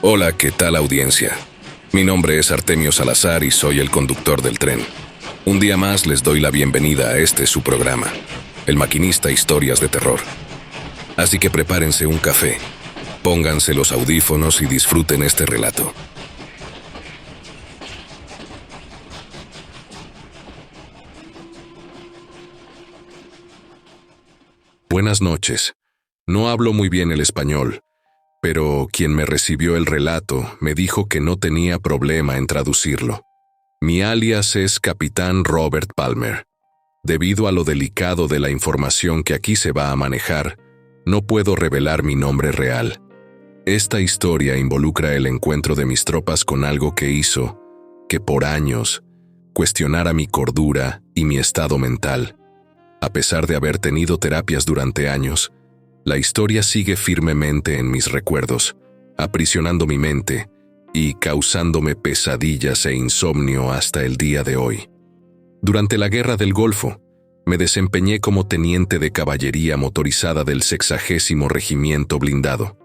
Hola, ¿qué tal audiencia? Mi nombre es Artemio Salazar y soy el conductor del tren. Un día más les doy la bienvenida a este su programa, El Maquinista Historias de Terror. Así que prepárense un café, pónganse los audífonos y disfruten este relato. Buenas noches. No hablo muy bien el español, pero quien me recibió el relato me dijo que no tenía problema en traducirlo. Mi alias es Capitán Robert Palmer. Debido a lo delicado de la información que aquí se va a manejar, no puedo revelar mi nombre real. Esta historia involucra el encuentro de mis tropas con algo que hizo que por años cuestionara mi cordura y mi estado mental. A pesar de haber tenido terapias durante años, la historia sigue firmemente en mis recuerdos, aprisionando mi mente y causándome pesadillas e insomnio hasta el día de hoy. Durante la Guerra del Golfo, me desempeñé como teniente de caballería motorizada del 60º Regimiento Blindado.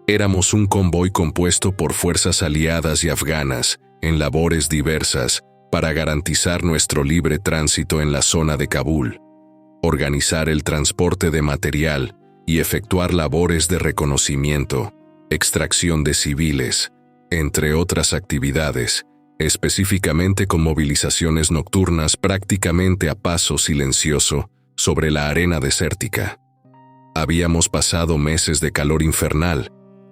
Éramos un convoy compuesto por fuerzas aliadas y afganas en labores diversas para garantizar nuestro libre tránsito en la zona de Kabul, organizar el transporte de material y efectuar labores de reconocimiento, extracción de civiles, entre otras actividades, específicamente con movilizaciones nocturnas prácticamente a paso silencioso sobre la arena desértica. Habíamos pasado meses de calor infernal,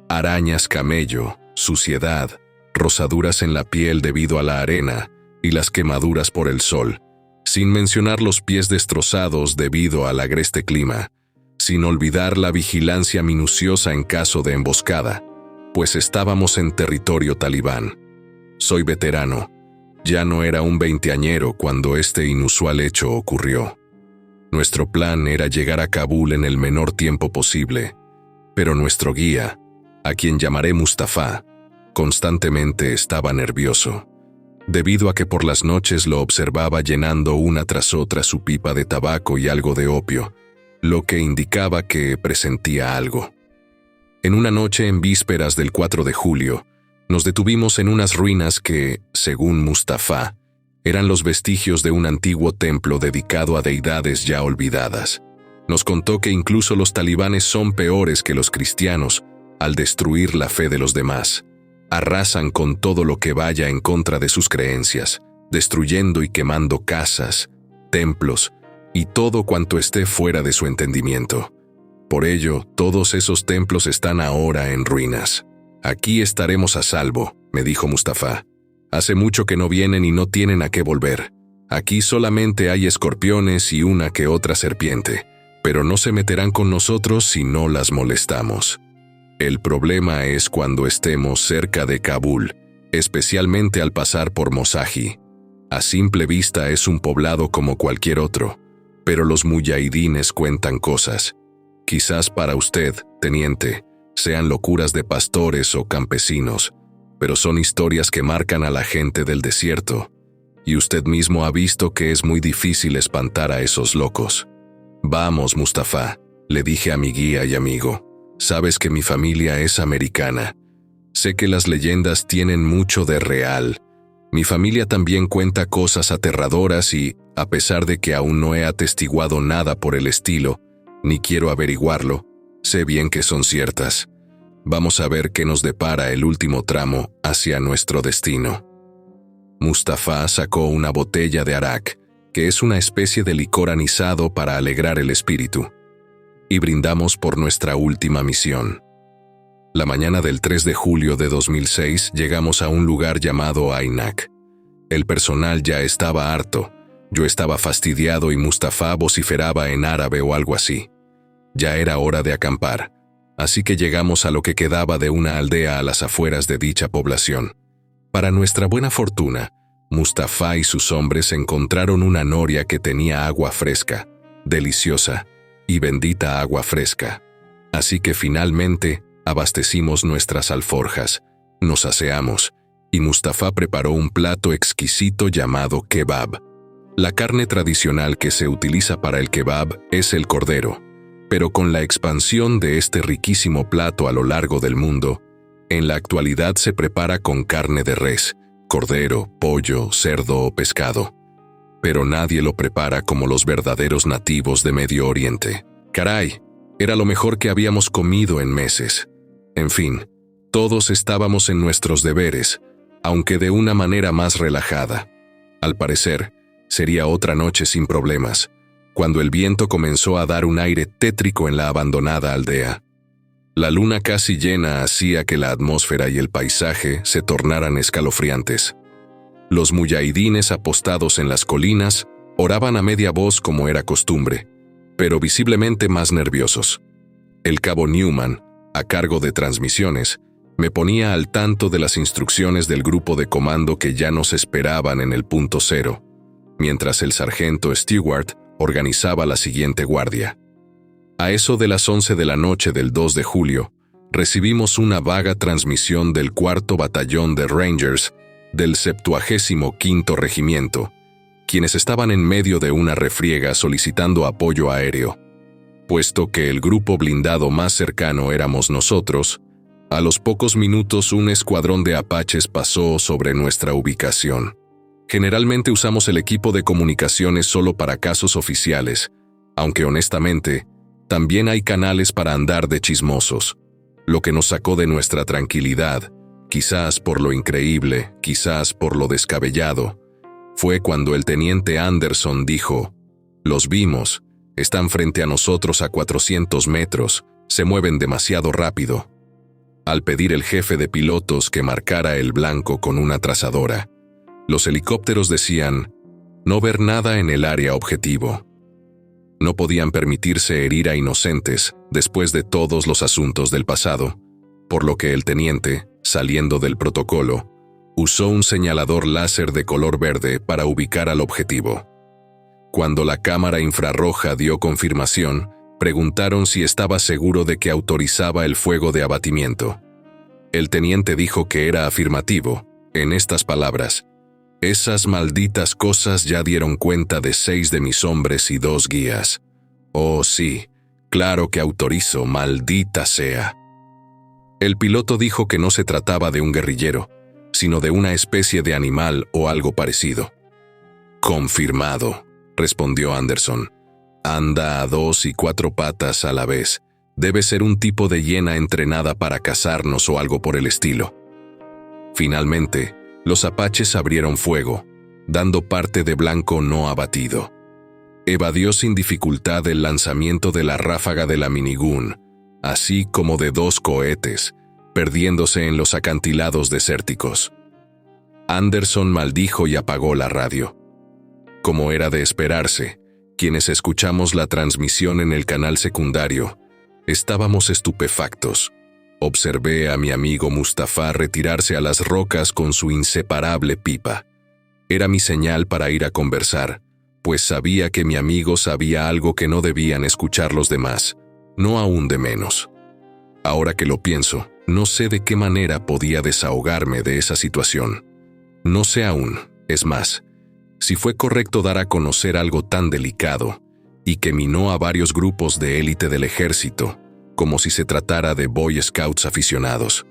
arañas camello, suciedad, rosaduras en la piel debido a la arena y las quemaduras por el sol, sin mencionar los pies destrozados debido al agreste clima, sin olvidar la vigilancia minuciosa en caso de emboscada, pues estábamos en territorio talibán. Soy veterano, ya no era un veinteañero cuando este inusual hecho ocurrió. Nuestro plan era llegar a Kabul en el menor tiempo posible, pero nuestro guía, a quien llamaré Mustafa, constantemente estaba nervioso, debido a que por las noches lo observaba llenando una tras otra su pipa de tabaco y algo de opio, lo que indicaba que presentía algo. En una noche en vísperas del 4 de julio, nos detuvimos en unas ruinas que, según Mustafa, eran los vestigios de un antiguo templo dedicado a deidades ya olvidadas. Nos contó que incluso los talibanes son peores que los cristianos al destruir la fe de los demás. Arrasan con todo lo que vaya en contra de sus creencias, destruyendo y quemando casas, templos y todo cuanto esté fuera de su entendimiento. Por ello, todos esos templos están ahora en ruinas. Aquí estaremos a salvo, me dijo Mustafa. Hace mucho que no vienen y no tienen a qué volver. Aquí solamente hay escorpiones y una que otra serpiente, pero no se meterán con nosotros si no las molestamos. El problema es cuando estemos cerca de Kabul, especialmente al pasar por Mosaji. A simple vista es un poblado como cualquier otro, pero los muyahidines cuentan cosas. Quizás para usted, teniente, sean locuras de pastores o campesinos, pero son historias que marcan a la gente del desierto, y usted mismo ha visto que es muy difícil espantar a esos locos. Vamos, Mustafa, le dije a mi guía y amigo. Sabes que mi familia es americana. Sé que las leyendas tienen mucho de real. Mi familia también cuenta cosas aterradoras y, a pesar de que aún no he atestiguado nada por el estilo, ni quiero averiguarlo, sé bien que son ciertas. Vamos a ver qué nos depara el último tramo hacia nuestro destino. Mustafa sacó una botella de arak, que es una especie de licor anisado para alegrar el espíritu, y brindamos por nuestra última misión. La mañana del 3 de julio de 2006 llegamos a un lugar llamado Ainak. El personal ya estaba harto, yo estaba fastidiado y Mustafa vociferaba en árabe o algo así. Ya era hora de acampar, así que llegamos a lo que quedaba de una aldea a las afueras de dicha población. Para nuestra buena fortuna, Mustafa y sus hombres encontraron una noria que tenía agua fresca, deliciosa, y bendita agua fresca. Así que finalmente abastecimos nuestras alforjas, nos aseamos, y Mustafa preparó un plato exquisito llamado kebab. La carne tradicional que se utiliza para el kebab es el cordero, pero con la expansión de este riquísimo plato a lo largo del mundo, En la actualidad se prepara con carne de res, cordero, pollo, cerdo o pescado. Pero nadie lo prepara como los verdaderos nativos de Medio Oriente. Caray, era lo mejor que habíamos comido en meses. En fin, todos estábamos en nuestros deberes, aunque de una manera más relajada. Al parecer, sería otra noche sin problemas, cuando el viento comenzó a dar un aire tétrico en la abandonada aldea. La luna casi llena hacía que la atmósfera y el paisaje se tornaran escalofriantes. Los muyahidines apostados en las colinas oraban a media voz como era costumbre, pero visiblemente más nerviosos. El cabo Newman, a cargo de transmisiones, me ponía al tanto de las instrucciones del grupo de comando que ya nos esperaban en el punto cero, mientras el sargento Stewart organizaba la siguiente guardia. A eso de las 11 de la noche del 2 de julio, recibimos una vaga transmisión del 4º Batallón de Rangers del 75º Regimiento, quienes estaban en medio de una refriega solicitando apoyo aéreo. Puesto que el grupo blindado más cercano éramos nosotros, a los pocos minutos un escuadrón de apaches pasó sobre nuestra ubicación. Generalmente usamos el equipo de comunicaciones solo para casos oficiales, aunque honestamente, también hay canales para andar de chismosos, lo que nos sacó de nuestra tranquilidad, quizás por lo increíble, quizás por lo descabellado, fue cuando el teniente Anderson dijo: «Los vimos, están frente a nosotros a 400 metros, se mueven demasiado rápido». Al pedir el jefe de pilotos que marcara el blanco con una trazadora, los helicópteros decían: «No ver nada en el área objetivo». No podían permitirse herir a inocentes después de todos los asuntos del pasado, por lo que el teniente, saliendo del protocolo, usó un señalador láser de color verde para ubicar al objetivo. Cuando la cámara infrarroja dio confirmación, preguntaron si estaba seguro de que autorizaba el fuego de abatimiento. El teniente dijo que era afirmativo, en estas palabras: «Esas malditas cosas ya dieron cuenta de 6 de mis hombres y 2 guías. Oh sí, claro que autorizo, maldita sea». El piloto dijo que no se trataba de un guerrillero, sino de una especie de animal o algo parecido. «Confirmado», respondió Anderson. «Anda a 2 y 4 patas a la vez. Debe ser un tipo de hiena entrenada para cazarnos o algo por el estilo». Finalmente, los apaches abrieron fuego, dando parte de blanco no abatido. Evadió sin dificultad el lanzamiento de la ráfaga de la minigun, así como de 2 cohetes, perdiéndose en los acantilados desérticos. Anderson maldijo y apagó la radio. Como era de esperarse, quienes escuchamos la transmisión en el canal secundario, estábamos estupefactos. Observé a mi amigo Mustafa retirarse a las rocas con su inseparable pipa. Era mi señal para ir a conversar, pues sabía que mi amigo sabía algo que no debían escuchar los demás, no aún de menos. Ahora que lo pienso, no sé de qué manera podía desahogarme de esa situación. No sé aún, es más, si fue correcto dar a conocer algo tan delicado y que minó a varios grupos de élite del ejército, como si se tratara de Boy Scouts aficionados.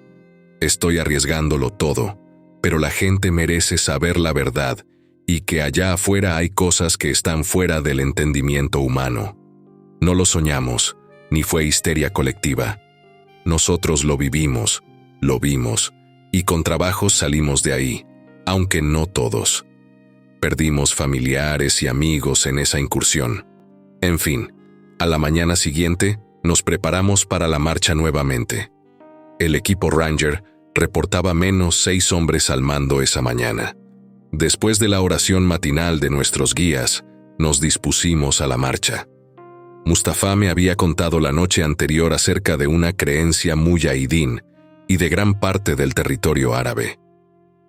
Estoy arriesgándolo todo, pero la gente merece saber la verdad y que allá afuera hay cosas que están fuera del entendimiento humano. No lo soñamos, ni fue histeria colectiva. Nosotros lo vivimos, lo vimos, y con trabajo salimos de ahí, aunque no todos. Perdimos familiares y amigos en esa incursión. En fin, a la mañana siguiente, nos preparamos para la marcha nuevamente. El equipo Ranger reportaba menos 6 hombres al mando esa mañana. Después de la oración matinal de nuestros guías, nos dispusimos a la marcha. Mustafa me había contado la noche anterior acerca de una creencia muyahidín y de gran parte del territorio árabe.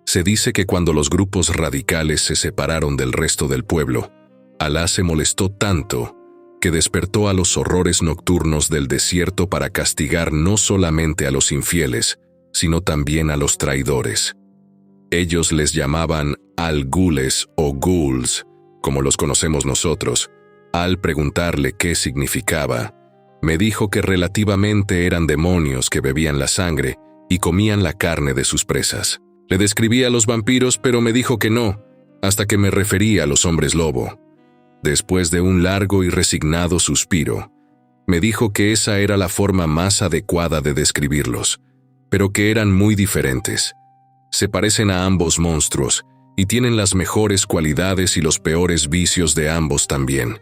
Se dice que cuando los grupos radicales se separaron del resto del pueblo, Alá se molestó tanto que despertó a los horrores nocturnos del desierto para castigar no solamente a los infieles, sino también a los traidores. Ellos les llamaban al-Gules o Ghouls, como los conocemos nosotros. Al preguntarle qué significaba, me dijo que relativamente eran demonios que bebían la sangre y comían la carne de sus presas. Le describí a los vampiros, pero me dijo que no, hasta que me referí a los hombres lobo. Después de un largo y resignado suspiro, me dijo que esa era la forma más adecuada de describirlos, pero que eran muy diferentes. Se parecen a ambos monstruos y tienen las mejores cualidades y los peores vicios de ambos también.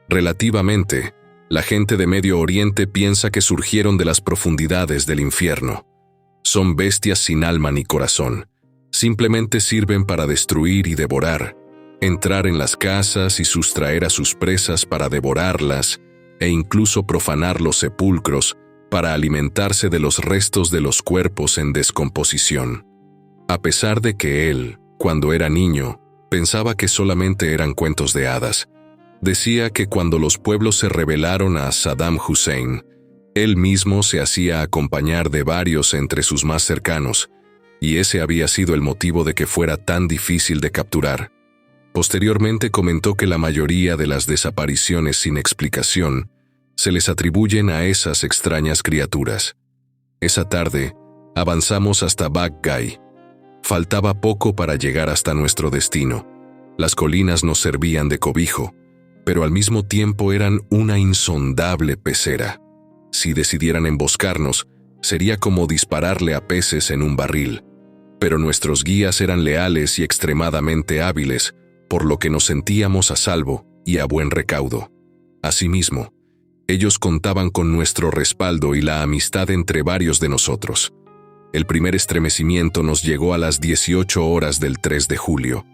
Relativamente, la gente de Medio Oriente piensa que surgieron de las profundidades del infierno. Son bestias sin alma ni corazón. Simplemente sirven para destruir y devorar, entrar en las casas y sustraer a sus presas para devorarlas, e incluso profanar los sepulcros para alimentarse de los restos de los cuerpos en descomposición. A pesar de que él, cuando era niño, pensaba que solamente eran cuentos de hadas, decía que cuando los pueblos se rebelaron a Saddam Hussein, él mismo se hacía acompañar de varios entre sus más cercanos, y ese había sido el motivo de que fuera tan difícil de capturar. Posteriormente comentó que la mayoría de las desapariciones sin explicación se les atribuyen a esas extrañas criaturas. Esa tarde, avanzamos hasta Baggai. Faltaba poco para llegar hasta nuestro destino. Las colinas nos servían de cobijo, pero al mismo tiempo eran una insondable pecera. Si decidieran emboscarnos, sería como dispararle a peces en un barril. Pero nuestros guías eran leales y extremadamente hábiles, por lo que nos sentíamos a salvo y a buen recaudo. Asimismo, ellos contaban con nuestro respaldo y la amistad entre varios de nosotros. El primer estremecimiento nos llegó a las 18 horas del 3 de julio.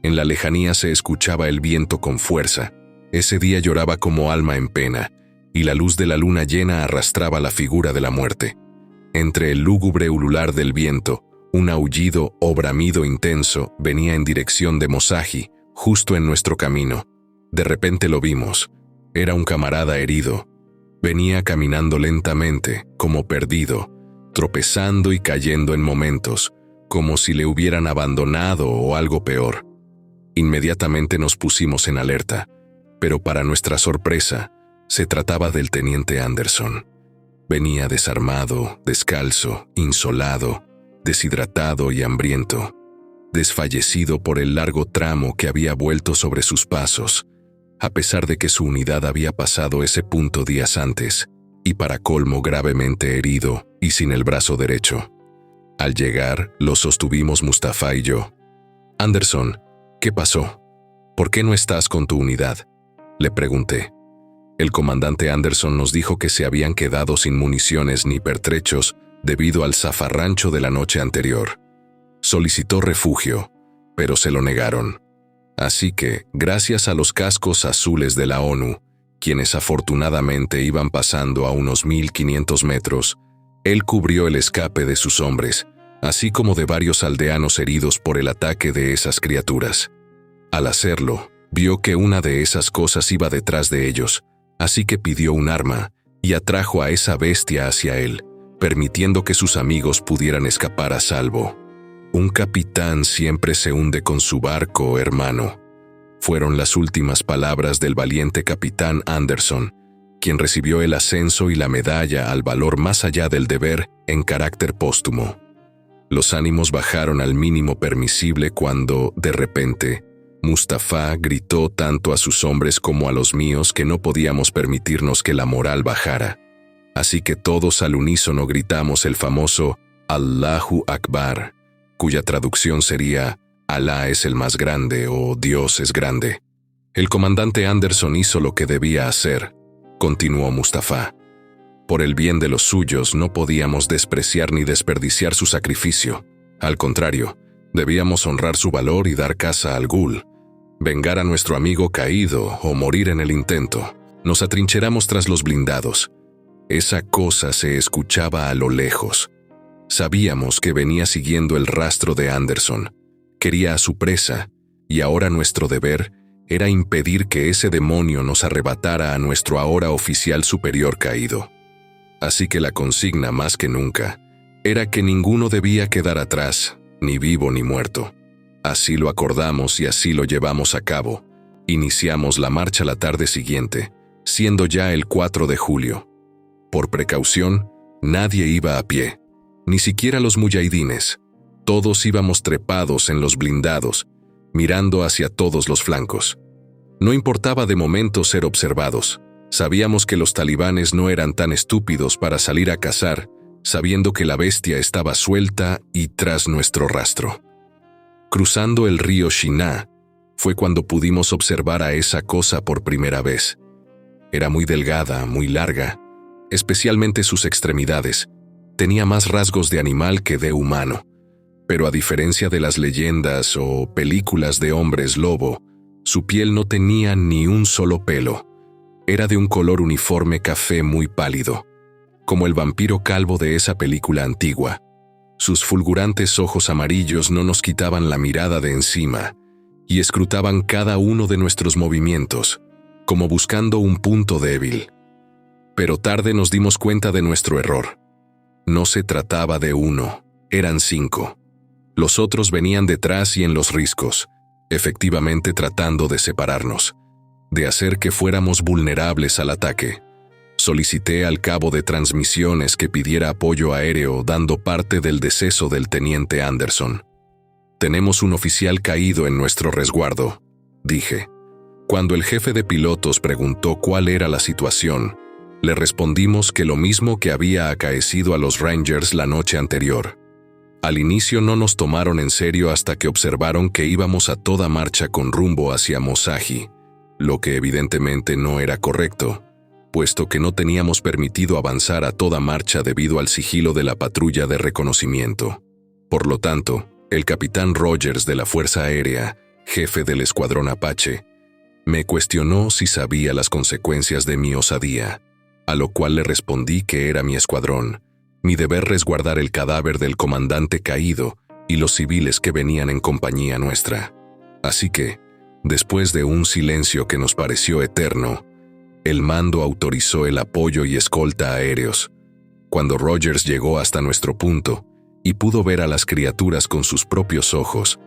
En la lejanía se escuchaba el viento con fuerza. Ese día lloraba como alma en pena, y la luz de la luna llena arrastraba la figura de la muerte. Entre el lúgubre ulular del viento, un aullido o bramido intenso venía en dirección de Mosaji, justo en nuestro camino. De repente lo vimos. Era un camarada herido. Venía caminando lentamente, como perdido, tropezando y cayendo en momentos, como si le hubieran abandonado o algo peor. Inmediatamente nos pusimos en alerta, pero para nuestra sorpresa, se trataba del teniente Anderson. Venía desarmado, descalzo, insolado, deshidratado y hambriento, desfallecido por el largo tramo que había vuelto sobre sus pasos, a pesar de que su unidad había pasado ese punto días antes, y para colmo gravemente herido y sin el brazo derecho. Al llegar, lo sostuvimos Mustafa y yo. «Anderson, ¿qué pasó? ¿Por qué no estás con tu unidad?», le pregunté. El comandante Anderson nos dijo que se habían quedado sin municiones ni pertrechos debido al zafarrancho de la noche anterior. Solicitó refugio, pero se lo negaron. Así que, gracias a los cascos azules de la ONU, quienes afortunadamente iban pasando a unos 1500 metros, él cubrió el escape de sus hombres, así como de varios aldeanos heridos por el ataque de esas criaturas. Al hacerlo, vio que una de esas cosas iba detrás de ellos, así que pidió un arma y atrajo a esa bestia hacia él, permitiendo que sus amigos pudieran escapar a salvo. «Un capitán siempre se hunde con su barco, hermano», fueron las últimas palabras del valiente capitán Anderson, quien recibió el ascenso y la medalla al valor más allá del deber en carácter póstumo. Los ánimos bajaron al mínimo permisible cuando, de repente, Mustafa gritó tanto a sus hombres como a los míos que no podíamos permitirnos que la moral bajara. Así que todos al unísono gritamos el famoso Allahu Akbar, cuya traducción sería «Alá es el más grande» o «Dios es grande». El comandante Anderson hizo lo que debía hacer, continuó Mustafa. Por el bien de los suyos no podíamos despreciar ni desperdiciar su sacrificio. Al contrario, debíamos honrar su valor y dar caza al Ghul, vengar a nuestro amigo caído o morir en el intento. Nos atrincheramos tras los blindados. Esa cosa se escuchaba a lo lejos. Sabíamos que venía siguiendo el rastro de Anderson. Quería a su presa, y ahora nuestro deber era impedir que ese demonio nos arrebatara a nuestro ahora oficial superior caído. Así que la consigna, más que nunca, era que ninguno debía quedar atrás, ni vivo ni muerto. Así lo acordamos y así lo llevamos a cabo. Iniciamos la marcha la tarde siguiente, siendo ya el 4 de julio. Por precaución, nadie iba a pie. Ni siquiera los muyahidines. Todos íbamos trepados en los blindados, mirando hacia todos los flancos. No importaba de momento ser observados. Sabíamos que los talibanes no eran tan estúpidos para salir a cazar, sabiendo que la bestia estaba suelta y tras nuestro rastro. Cruzando el río Shiná, fue cuando pudimos observar a esa cosa por primera vez. Era muy delgada, muy larga, especialmente sus extremidades. Tenía más rasgos de animal que de humano, pero a diferencia de las leyendas o películas de hombres lobo, su piel no tenía ni un solo pelo. Era de un color uniforme café muy pálido, como el vampiro calvo de esa película antigua. Sus fulgurantes ojos amarillos no nos quitaban la mirada de encima y escrutaban cada uno de nuestros movimientos, como buscando un punto débil. Pero tarde nos dimos cuenta de nuestro error. No se trataba de uno, eran 5. Los otros venían detrás y en los riscos, efectivamente tratando de separarnos, de hacer que fuéramos vulnerables al ataque. Solicité al cabo de transmisiones que pidiera apoyo aéreo dando parte del deceso del teniente Anderson. «Tenemos un oficial caído en nuestro resguardo», dije. Cuando el jefe de pilotos preguntó cuál era la situación, le respondimos que lo mismo que había acaecido a los Rangers la noche anterior. Al inicio no nos tomaron en serio hasta que observaron que íbamos a toda marcha con rumbo hacia Mosaji, lo que evidentemente no era correcto, puesto que no teníamos permitido avanzar a toda marcha debido al sigilo de la patrulla de reconocimiento. Por lo tanto, el capitán Rogers de la Fuerza Aérea, jefe del escuadrón Apache, me cuestionó si sabía las consecuencias de mi osadía, a lo cual le respondí que era mi escuadrón, mi deber resguardar el cadáver del comandante caído y los civiles que venían en compañía nuestra. Así que, después de un silencio que nos pareció eterno, el mando autorizó el apoyo y escolta aéreos. Cuando Rogers llegó hasta nuestro punto y pudo ver a las criaturas con sus propios ojos,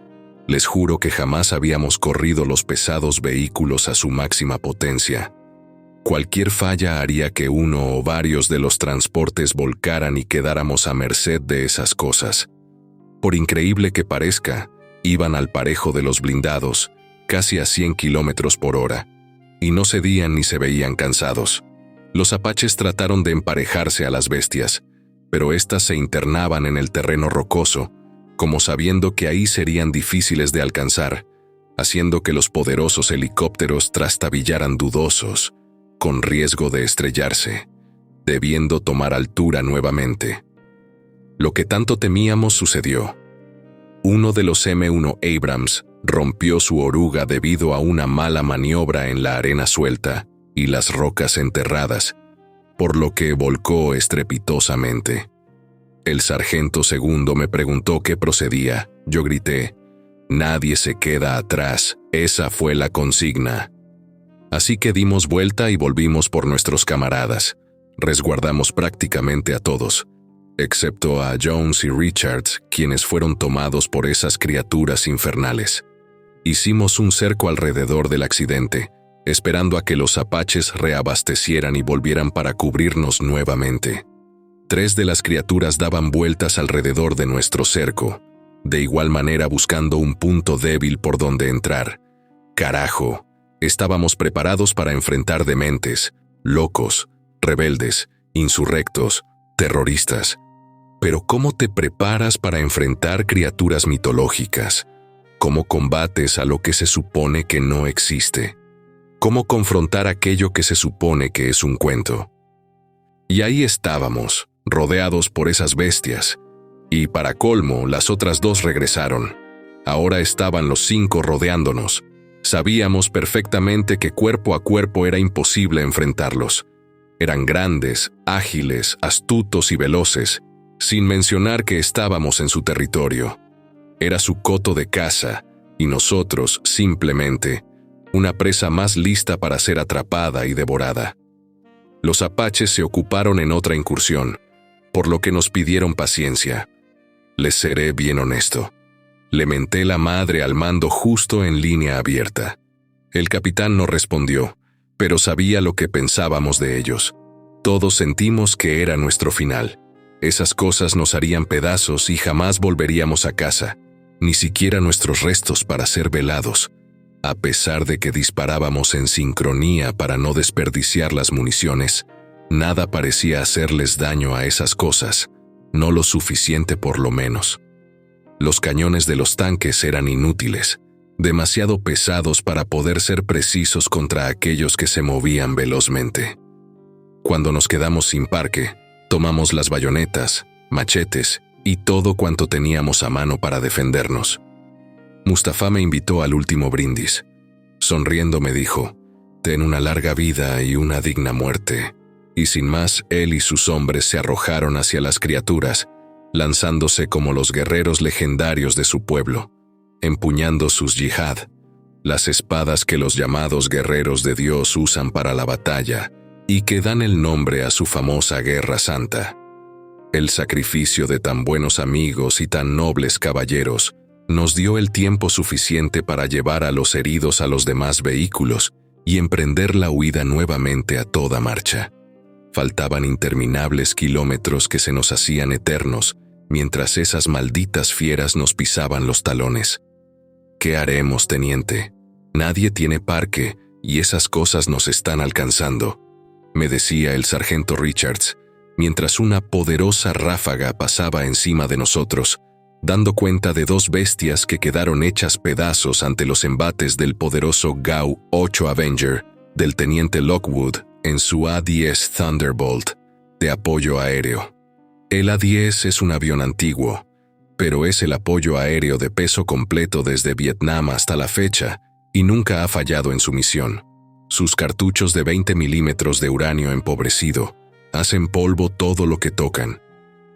les juro que jamás habíamos corrido los pesados vehículos a su máxima potencia. Cualquier falla haría que uno o varios de los transportes volcaran y quedáramos a merced de esas cosas. Por increíble que parezca, iban al parejo de los blindados, casi a 100 kilómetros por hora, y no cedían ni se veían cansados. Los apaches trataron de emparejarse a las bestias, pero éstas se internaban en el terreno rocoso, como sabiendo que ahí serían difíciles de alcanzar, haciendo que los poderosos helicópteros trastabillaran dudosos, con riesgo de estrellarse, debiendo tomar altura nuevamente. Lo que tanto temíamos sucedió. Uno de los M1 Abrams rompió su oruga debido a una mala maniobra en la arena suelta y las rocas enterradas, por lo que volcó estrepitosamente. El sargento segundo me preguntó qué procedía. Yo grité: «Nadie se queda atrás, esa fue la consigna». Así que dimos vuelta y volvimos por nuestros camaradas. Resguardamos prácticamente a todos, excepto a Jones y Richards, quienes fueron tomados por esas criaturas infernales. Hicimos un cerco alrededor del accidente, esperando a que los apaches reabastecieran y volvieran para cubrirnos nuevamente. 3 de las criaturas daban vueltas alrededor de nuestro cerco, de igual manera buscando un punto débil por donde entrar. Carajo, estábamos preparados para enfrentar dementes, locos, rebeldes, insurrectos, terroristas. Pero ¿cómo te preparas para enfrentar criaturas mitológicas? ¿Cómo combates a lo que se supone que no existe? ¿Cómo confrontar aquello que se supone que es un cuento? Y ahí estábamos, rodeados por esas bestias, y para colmo, las otras 2 regresaron. Ahora estaban los 5 rodeándonos. Sabíamos perfectamente que cuerpo a cuerpo era imposible enfrentarlos. Eran grandes, ágiles, astutos y veloces, sin mencionar que estábamos en su territorio. Era su coto de caza, y nosotros, simplemente, una presa más lista para ser atrapada y devorada. Los apaches se ocuparon en otra incursión, por lo que nos pidieron paciencia. Les seré bien honesto. Le menté la madre al mando justo en línea abierta. El capitán no respondió, pero sabía lo que pensábamos de ellos. Todos sentimos que era nuestro final. Esas cosas nos harían pedazos y jamás volveríamos a casa, ni siquiera nuestros restos para ser velados. A pesar de que disparábamos en sincronía para no desperdiciar las municiones, nada parecía hacerles daño a esas cosas, no lo suficiente por lo menos. Los cañones de los tanques eran inútiles, demasiado pesados para poder ser precisos contra aquellos que se movían velozmente. Cuando nos quedamos sin parque, tomamos las bayonetas, machetes y todo cuanto teníamos a mano para defendernos. Mustafa me invitó al último brindis. Sonriendo me dijo, «Ten una larga vida y una digna muerte». Y sin más, él y sus hombres se arrojaron hacia las criaturas, lanzándose como los guerreros legendarios de su pueblo, empuñando sus yihad, las espadas que los llamados guerreros de Dios usan para la batalla y que dan el nombre a su famosa Guerra Santa. El sacrificio de tan buenos amigos y tan nobles caballeros nos dio el tiempo suficiente para llevar a los heridos a los demás vehículos y emprender la huida nuevamente a toda marcha. Faltaban interminables kilómetros que se nos hacían eternos, mientras esas malditas fieras nos pisaban los talones. ¿Qué haremos, teniente? Nadie tiene parque y esas cosas nos están alcanzando, me decía el sargento Richards, mientras una poderosa ráfaga pasaba encima de nosotros, dando cuenta de dos bestias que quedaron hechas pedazos ante los embates del poderoso GAU-8 Avenger del teniente Lockwood en su A-10 Thunderbolt de apoyo aéreo. El A-10 es un avión antiguo, pero es el apoyo aéreo de peso completo desde Vietnam hasta la fecha y nunca ha fallado en su misión. Sus cartuchos de 20 milímetros de uranio empobrecido hacen polvo todo lo que tocan,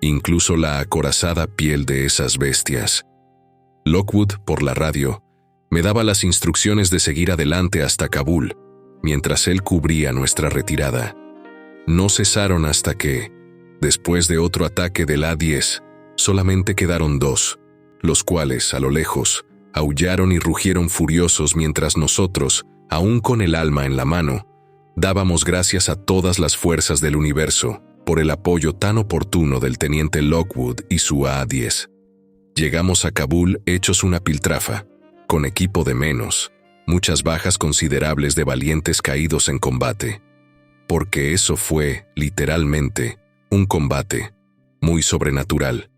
incluso la acorazada piel de esas bestias. Lockwood, por la radio, me daba las instrucciones de seguir adelante hasta Kabul, mientras él cubría nuestra retirada. No cesaron hasta que, después de otro ataque del A-10, solamente quedaron dos, los cuales, a lo lejos, aullaron y rugieron furiosos mientras nosotros, aún con el alma en la mano, dábamos gracias a todas las fuerzas del universo por el apoyo tan oportuno del teniente Lockwood y su A-10. Llegamos a Kabul hechos una piltrafa, con equipo de menos, muchas bajas considerables de valientes caídos en combate, porque eso fue, literalmente, un combate, muy sobrenatural,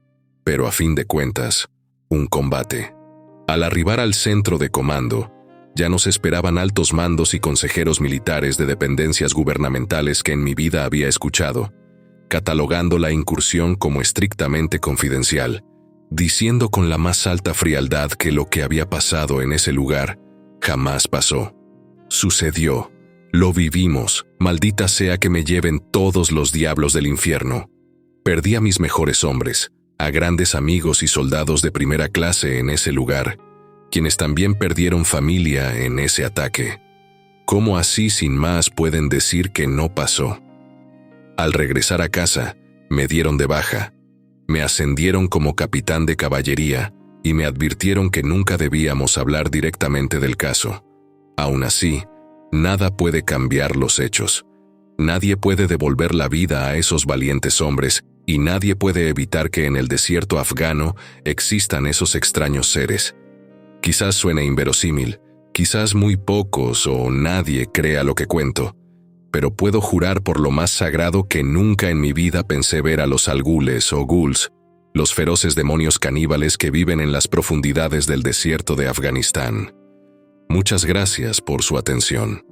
pero a fin de cuentas, un combate. Al arribar al centro de comando, ya nos esperaban altos mandos y consejeros militares de dependencias gubernamentales que en mi vida había escuchado, catalogando la incursión como estrictamente confidencial, diciendo con la más alta frialdad que lo que había pasado en ese lugar jamás pasó. Sucedió, lo vivimos, maldita sea que me lleven todos los diablos del infierno. Perdí a mis mejores hombres, a grandes amigos y soldados de primera clase en ese lugar, quienes también perdieron familia en ese ataque. ¿Cómo así sin más pueden decir que no pasó? Al regresar a casa, me dieron de baja, me ascendieron como capitán de caballería y me advirtieron que nunca debíamos hablar directamente del caso. Aún así, nada puede cambiar los hechos. Nadie puede devolver la vida a esos valientes hombres y nadie puede evitar que en el desierto afgano existan esos extraños seres. Quizás suene inverosímil, quizás muy pocos o nadie crea lo que cuento, pero puedo jurar por lo más sagrado que nunca en mi vida pensé ver a los algules o ghouls, los feroces demonios caníbales que viven en las profundidades del desierto de Afganistán. Muchas gracias por su atención.